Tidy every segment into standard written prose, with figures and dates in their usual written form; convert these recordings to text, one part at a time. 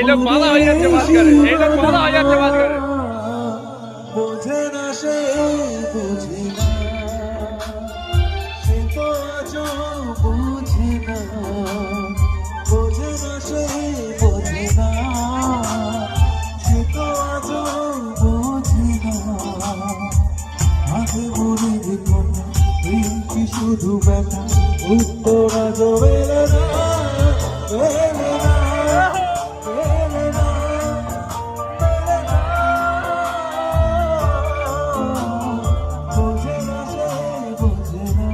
এই লোক মালা হয়ে যাচ্ছে মাঝখানে, এই লোক মালা হয়ে যাচ্ছে মাঝখানে। বোঝে না সে, বোঝে না সে, তো আজও বোঝে না, বোঝে না সে, বোঝে না সে, তো আজও বোঝে না। আগে মনে দেখুন প্রেম কি শুধু ব্যথা, উত্তর আজও মেলে না, মেলে না, মেলে না, মেলে না। বোঝে না সে, বোঝে না।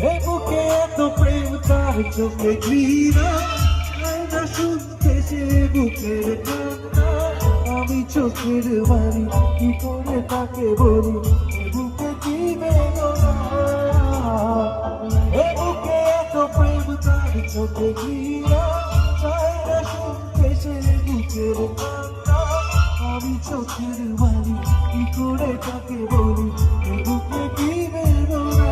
এ বুকে এত প্রেম তার চোখে ঘৃণা, না শুনতে সে বুকের কান্না। আমি চোখের বাড়ি কি করে তাকে বলি, এ বুকে কি বেদনা। এ বুকে এত প্রেম তার চোখে ঘৃণা, না শুনতে সে বুকের কান্না। আমি চোখের বাড়ি কি করে তাকে বলি, এ বুকে কি বেদনা।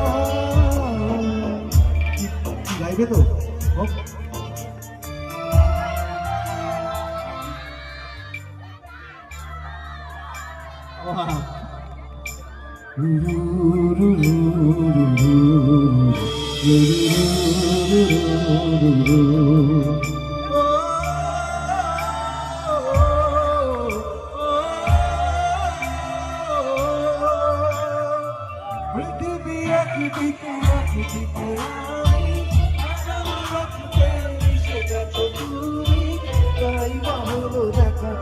গাইবে তো পৃথিবী একদিকে একদিকে আমি, আগামী রাখতে সেটা তো তুমি, তাই বা হলো দেখা